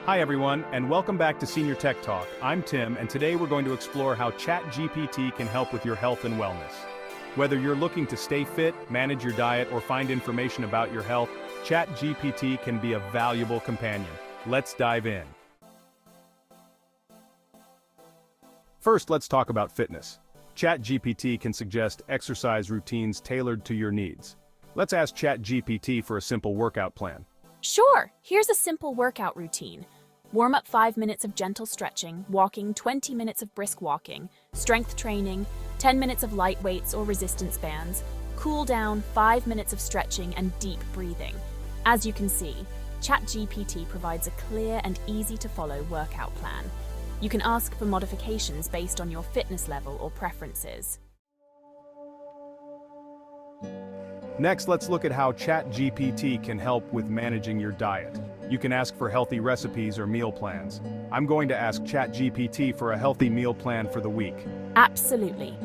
Hi everyone, and welcome back to Senior Tech Talk. I'm Tim, and today we're going to explore how CHAT GPT can help with your health and wellness. Whether you're looking to stay fit, manage your diet, or find information about your health, CHAT GPT can be a valuable companion. Let's dive in. First, let's talk about fitness. CHAT GPT can suggest exercise routines tailored to your needs. Let's ask CHAT GPT for a simple workout plan. Sure, here's a simple workout routine. Warm up 5 minutes of gentle stretching, walking 20 minutes of brisk walking, strength training, 10 minutes of light weights or resistance bands, cool down 5 minutes of stretching and deep breathing. As you can see, ChatGPT provides a clear and easy to follow workout plan. You can ask for modifications based on your fitness level or preferences. Next, let's look at how CHAT GPT can help with managing your diet. You can ask for healthy recipes or meal plans. I'm going to ask CHAT GPT for a healthy meal plan for the week. Absolutely.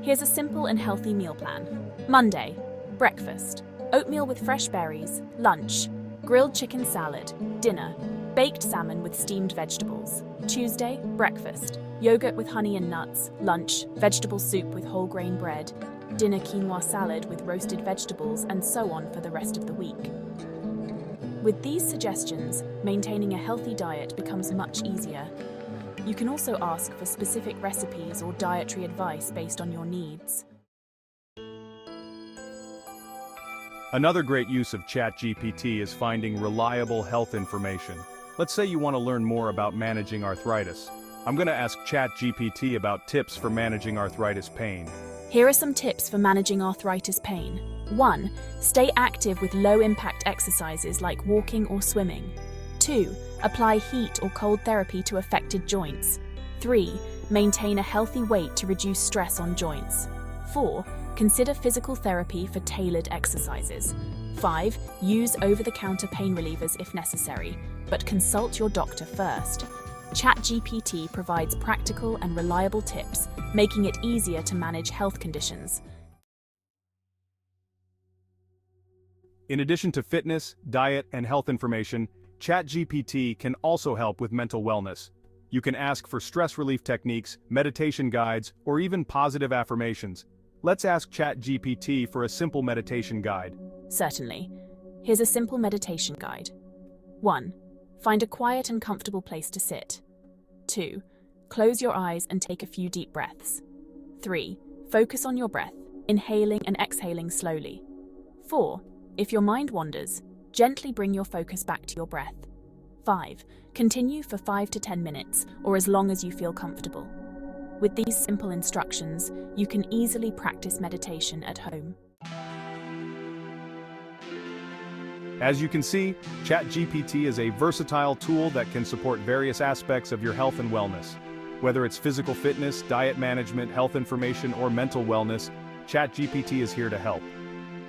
Here's a simple and healthy meal plan. Monday, breakfast, oatmeal with fresh berries. Lunch, grilled chicken salad. Dinner, baked salmon with steamed vegetables. Tuesday, breakfast, yogurt with honey and nuts. Lunch, vegetable soup with whole grain bread. Dinner, quinoa salad with roasted vegetables, and so on for the rest of the week. With these suggestions, maintaining a healthy diet becomes much easier. You can also ask for specific recipes or dietary advice based on your needs. Another great use of CHAT GPT is finding reliable health information. Let's say you want to learn more about managing arthritis. I'm going to ask CHAT GPT about tips for managing arthritis pain. Here are some tips for managing arthritis pain. 1. Stay active with low-impact exercises like walking or swimming. 2. Apply heat or cold therapy to affected joints. 3. Maintain a healthy weight to reduce stress on joints. 4. Consider physical therapy for tailored exercises. 5. Use over-the-counter pain relievers if necessary, but consult your doctor first. ChatGPT provides practical and reliable tips, making it easier to manage health conditions. In addition to fitness, diet, and health information, ChatGPT can also help with mental wellness. You can ask for stress relief techniques, meditation guides, or even positive affirmations. Let's ask ChatGPT for a simple meditation guide. Certainly. Here's a simple meditation guide. 1. Find a quiet and comfortable place to sit. 2. Close your eyes and take a few deep breaths. 3. Focus on your breath, inhaling and exhaling slowly. 4. If your mind wanders, gently bring your focus back to your breath. 5. Continue for 5 to 10 minutes, or as long as you feel comfortable. With these simple instructions, you can easily practice meditation at home. As you can see, ChatGPT is a versatile tool that can support various aspects of your health and wellness. Whether it's physical fitness, diet management, health information, or mental wellness, ChatGPT is here to help.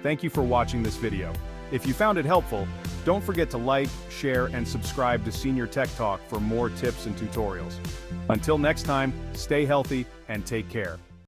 Thank you for watching this video. If you found it helpful, don't forget to like, share, and subscribe to Senior Tech Talk for more tips and tutorials. Until next time, stay healthy and take care.